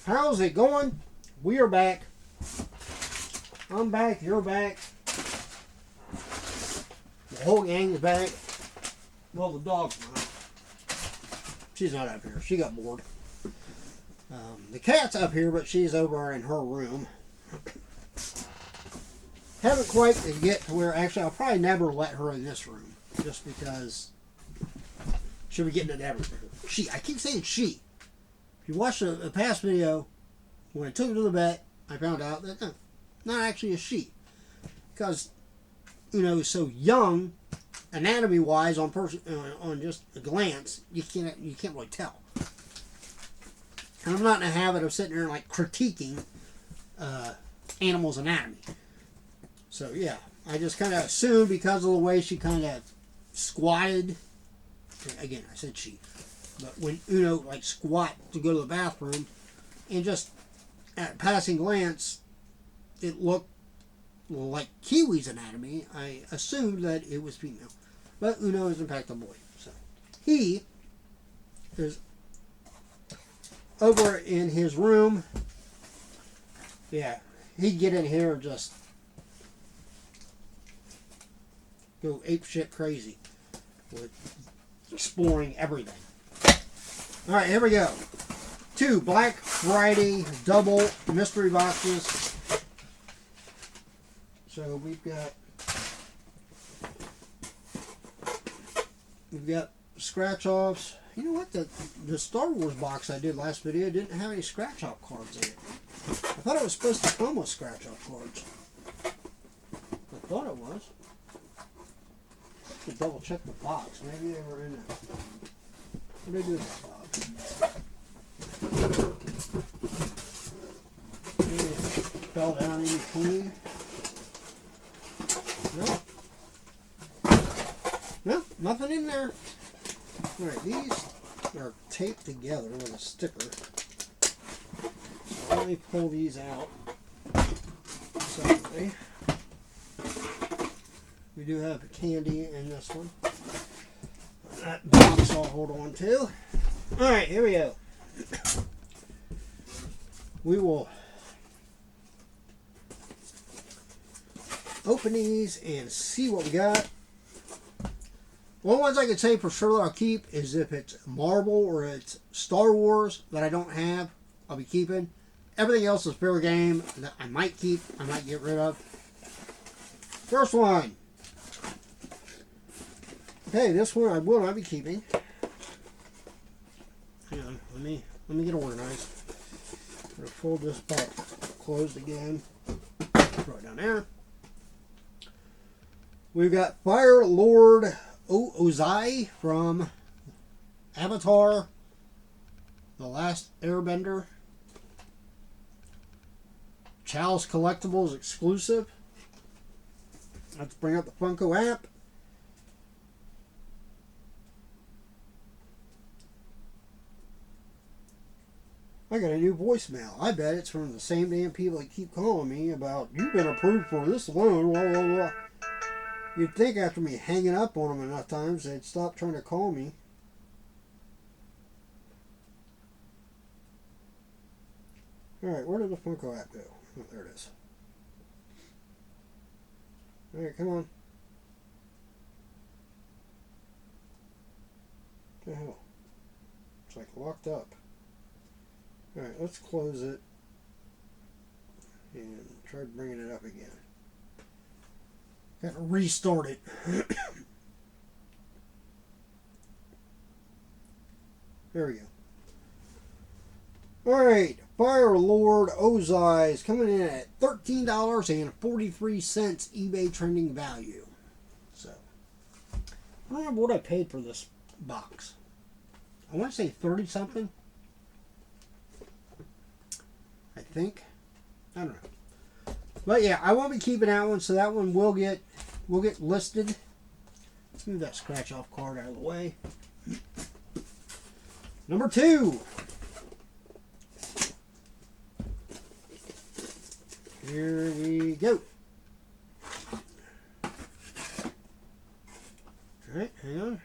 How's it going? We are back. I'm back. You're back. The whole gang's back. Well, the dog's not. She's not up here. She got bored. The cat's up here, but she's over in her room. Haven't quite to get to where... Actually, I'll probably never let her in this room. Just because she'll be getting it everywhere. She. I keep saying she. If you watched a past video, when I took her to the vet, I found out that no, not actually a she. Because, you know, so young, anatomy-wise, on just a glance, you can't really tell. And I'm not in the habit of sitting there and like critiquing animals' anatomy. So yeah, I just kind of assumed because of the way she kind of squatted. Again, I said she, but when Uno like squat to go to the bathroom, and just at a passing glance, it looked like Kiwi's anatomy. I assumed that it was female, but Uno is in fact a boy. So he is over in his room. Yeah, he'd get in here and just go ape shit crazy with exploring everything. Alright, here we go. 2 Black Friday double mystery boxes. So we've got scratch offs. You know what? The Star Wars box I did last video didn't have any scratch off cards in it. I thought it was supposed to come with scratch off cards. I thought it was. To double check the box. Maybe they were in it. What did they do with that box? Maybe it fell down in between. No, nothing in there. Alright, these are taped together with a sticker. So let me pull these out separately. We do have candy in this one. That box I'll hold on to. Alright, here we go. We will open these and see what we got. One ones I can say for sure that I'll keep is if it's Marvel or it's Star Wars that I don't have, I'll be keeping. Everything else is fair game that I might keep, I might get rid of. First one. Okay, this one I will not be keeping. Hang on, let me get organized. I'm gonna fold this back closed again. Throw it down there. We've got Fire Lord Ozai from Avatar, The Last Airbender. Chalice Collectibles exclusive. Let's bring up the Funko app. I got a new voicemail. I bet it's from the same damn people that keep calling me about, you've been approved for this loan, blah, blah, blah. You'd think after me hanging up on them enough times, they'd stop trying to call me. Alright, where did the Funko app go? Oh, there it is. Alright, come on. What the hell? It's like locked up. Alright, let's close it and try bringing it up again. Got to restart it. There we go. Alright, Fire Lord Ozai is coming in at $13.43 eBay trending value. So, I don't remember what I paid for this box. I want to say 30 something. I think. I don't know. But yeah, I won't be keeping that one, so that one will get listed. Let's move that scratch off card out of the way. Number 2. Here we go. Alright, hang on.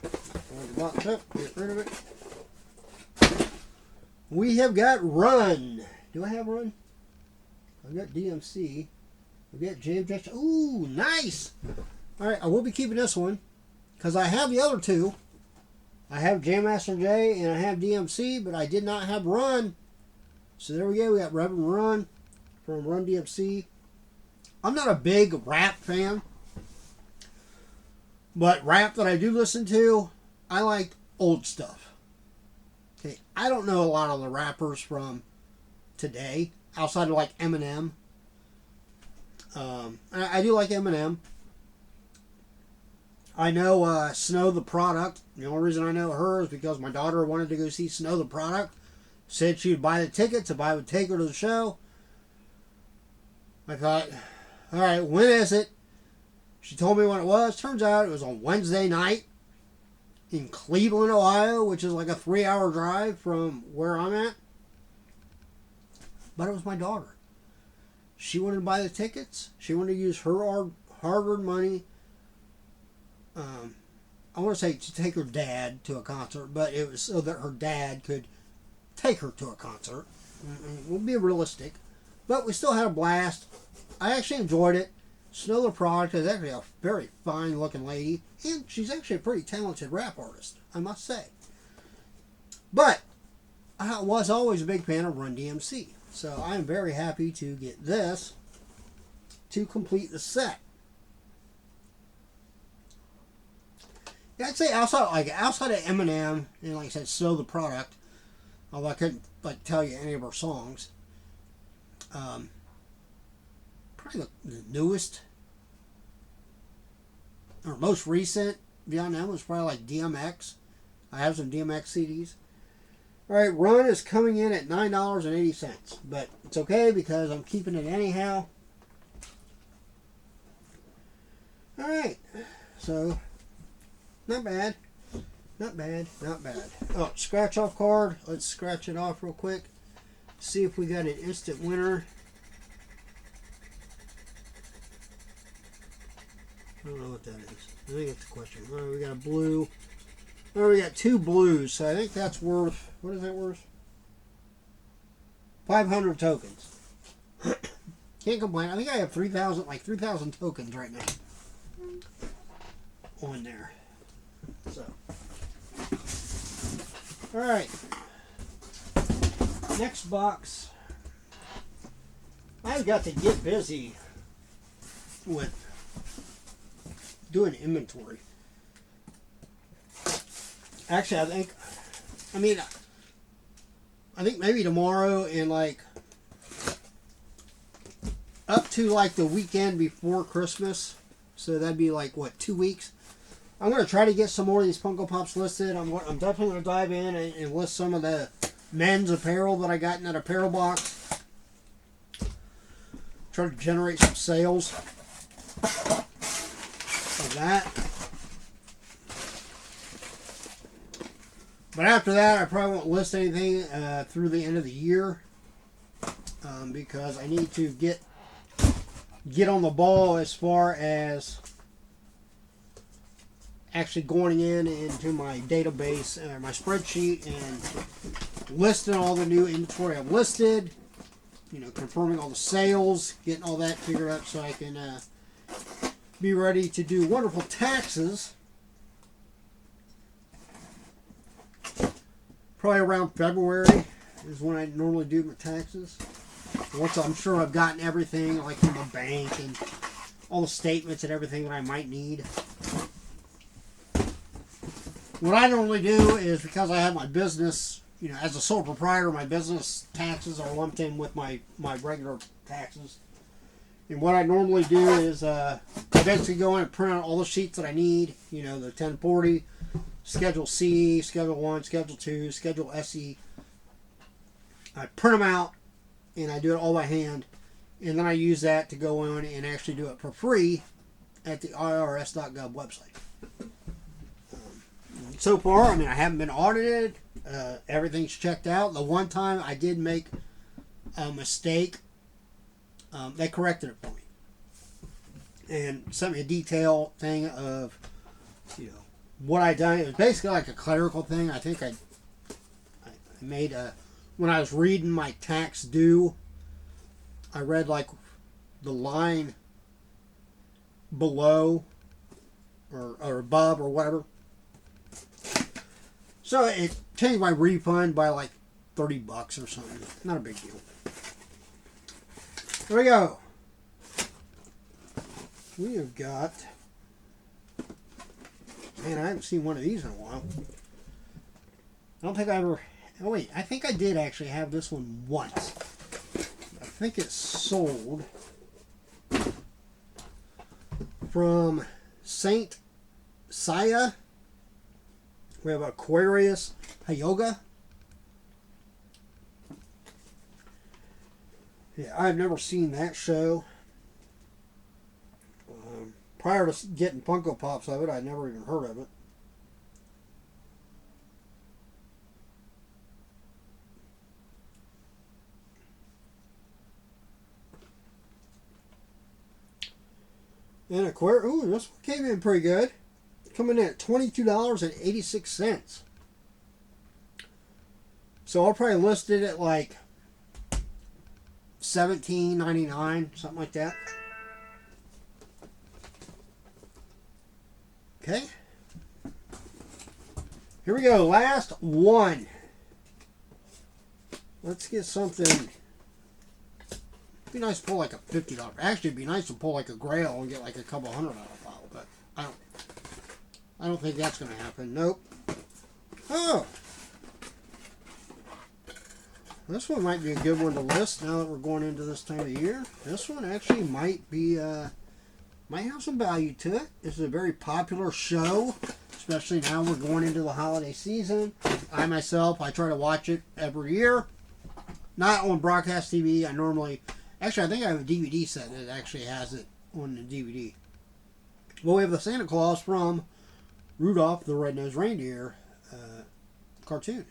Hold the box up, get rid of it. We have got Run. Do I have Run? I've got DMC. I've got Jam Jackson. Ooh, nice. All right, I will be keeping this one because I have the other two. I have Jam Master J and I have DMC, but I did not have Run. So there we go. We got Reverend Run from Run DMC. I'm not a big rap fan, but rap that I do listen to, I like old stuff. Okay, I don't know a lot of the rappers from today outside of like Eminem. I do like Eminem. I know Snow the Product. The only reason I know her is because my daughter wanted to go see Snow the Product. Said she would buy the tickets if I would take her to the show. I thought, all right, when is it? She told me when it was. Turns out it was on Wednesday night in Cleveland, Ohio, which is like a 3-hour drive from where I'm at. But it was my daughter. She wanted to buy the tickets. She wanted to use her hard-earned money. I want to say to take her dad to a concert, but it was so that her dad could take her to a concert. We'll be realistic. But we still had a blast. I actually enjoyed it. Snow the Product is actually a very fine-looking lady, and she's actually a pretty talented rap artist, I must say. But I was always a big fan of Run DMC, so I'm very happy to get this to complete the set. Yeah, I'd say outside of Eminem and like I said, Snow the Product, although I couldn't like tell you any of her songs. Probably the newest or most recent beyond them was probably like DMX. I have some DMX CDs. All right, Run is coming in at $9.80, but it's okay because I'm keeping it anyhow. All right, so not bad, not bad, not bad. Oh, scratch off card. Let's scratch it off real quick. See if we got an instant winner. I don't know what that is. I think that's the question. All right, we got a blue. All right, we got 2 blues, so I think that's worth, what is that worth? 500 tokens. Can't complain. I think I have 3,000 tokens right now on there. So, all right. Next box. I've got to get busy with doing inventory. Actually, I think maybe tomorrow and like up to like the weekend before Christmas. So that'd be like what, 2 weeks. I'm gonna try to get some more of these Funko Pops listed. I'm definitely gonna dive in and list some of the men's apparel that I got in that apparel box. Try to generate some sales of that. But after that, I probably won't list anything through the end of the year because I need to get on the ball as far as actually going into my database, my spreadsheet, and listing all the new inventory I've listed. You know, confirming all the sales, getting all that figured out so I can be ready to do wonderful taxes. Probably around February is when I normally do my taxes. Once I'm sure I've gotten everything, like from the bank and all the statements and everything that I might need. What I normally do is, because I have my business, you know, as a sole proprietor, my business taxes are lumped in with my regular taxes. And what I normally do is I basically go in and print out all the sheets that I need, you know, the 1040, Schedule C, Schedule 1, Schedule 2, Schedule SE. I print them out, and I do it all by hand. And then I use that to go on and actually do it for free at the IRS.gov website. So far, I mean, I haven't been audited. Everything's checked out. The one time I did make a mistake, they corrected it for me. And sent me a detail thing of, you know, what I done. It was basically like a clerical thing. I think I made a when I was reading my tax due, I read like the line below or above or whatever. So it changed my refund by like $30 or something. Not a big deal. Here we go. We have got... Man, I haven't seen one of these in a while. I don't think I ever... Oh, wait. I think I did actually have this one once. I think it's sold from Saint Saya. We have Aquarius Hyoga. Yeah, I've never seen that show. Prior to getting Funko Pops of it, I'd never even heard of it. And Aquarius, ooh, this one came in pretty good. Coming in at $22.86. So I'll probably list it at like $17.99, something like that. Okay. Here we go. Last one. Let's get something. It'd be nice to pull like a $50. Actually, it'd be nice to pull like a Grail and get like a couple $100 bottle, but I don't think that's going to happen. Nope. Oh. This one might be a good one to list now that we're going into this time of year. This one actually might be, might have some value to it. This is a very popular show, especially now we're going into the holiday season. I myself, I try to watch it every year. Not on broadcast TV. I normally, actually I think I have a DVD set that actually has it on the DVD. Well, we have the Santa Claus from Rudolph the Red-Nosed Reindeer cartoon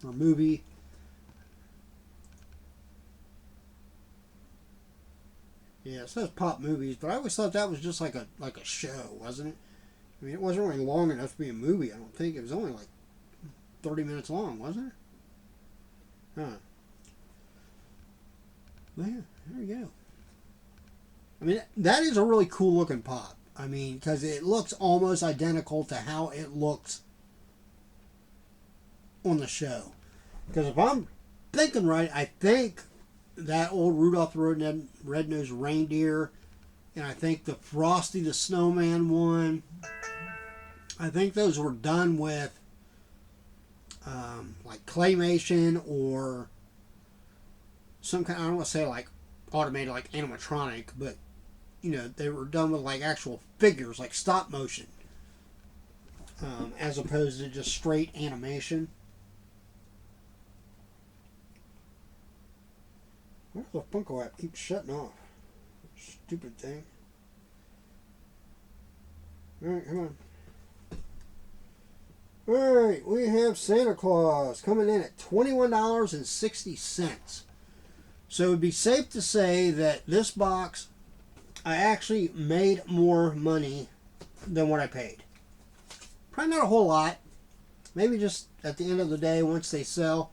or movie. Yeah, it says Pop Movies, but I always thought that was just like a show, wasn't it? I mean, it wasn't really long enough to be a movie, I don't think. It was only like 30 minutes long, wasn't it? Huh. Well, yeah, there we go. I mean, that is a really cool looking pop. I mean, because it looks almost identical to how it looks on the show. Because if I'm thinking right, I think that old Rudolph the Red-Nosed Reindeer, and I think the Frosty the Snowman one, I think those were done with like claymation or some kind, I don't want to say like automated, like animatronic, but you know, they were done with like actual figures, like stop motion, as opposed to just straight animation. Where's the Funko app? Keeps shutting off. Stupid thing. Alright, come on. Alright, we have Santa Claus coming in at $21.60. So it would be safe to say that this box, I actually made more money than what I paid. Probably not a whole lot. Maybe just at the end of the day, once they sell,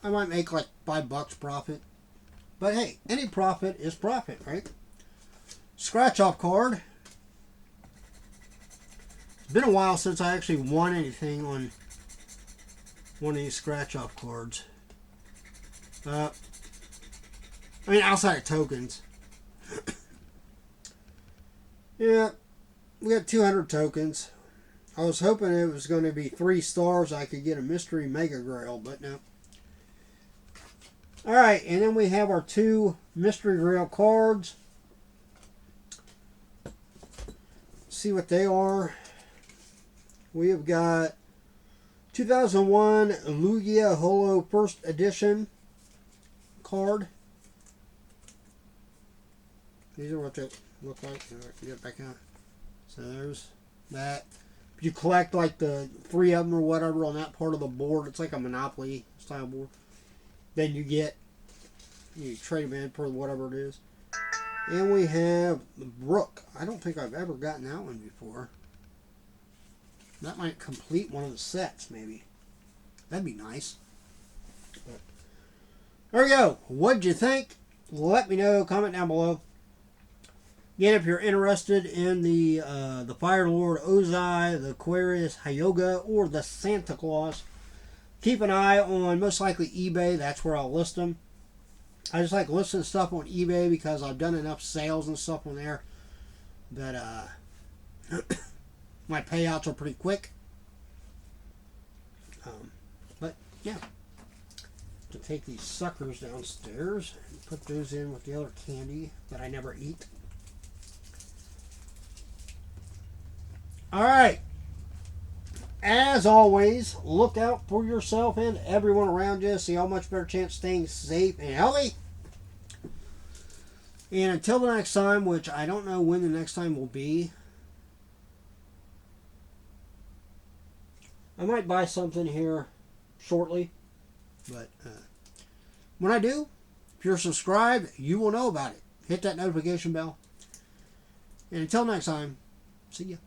I might make like $5 profit. But hey, any profit is profit, right? Scratch off card. It's been a while since I actually won anything on one of these scratch off cards. I mean, outside of tokens. Yeah, we got 200 tokens. I was hoping it was going to be 3 stars. I could get a Mystery Mega Grail, but no. Alright, and then we have our 2 Mystery Grail cards. See what they are. We have got 2001 Lugia Holo First Edition card. These are what they look like. Get it back out. So there's that. If you collect like the 3 of them or whatever on that part of the board, it's like a Monopoly style board. Then you trade them in for whatever it is. And we have the Brook. I don't think I've ever gotten that one before. That might complete one of the sets, maybe. That'd be nice. But there we go. What'd you think? Let me know. Comment down below. Again, if you're interested in the Fire Lord Ozai, the Aquarius Hyoga, or the Santa Claus, keep an eye on most likely eBay. That's where I'll list them. I just like listing stuff on eBay because I've done enough sales and stuff on there that my payouts are pretty quick. But yeah, to take these suckers downstairs and put those in with the other candy that I never eat. All right. As always, look out for yourself and everyone around you. See how much better chance staying safe and healthy. And until the next time, which I don't know when the next time will be. I might buy something here shortly. But when I do, if you're subscribed, you will know about it. Hit that notification bell. And until next time, see ya.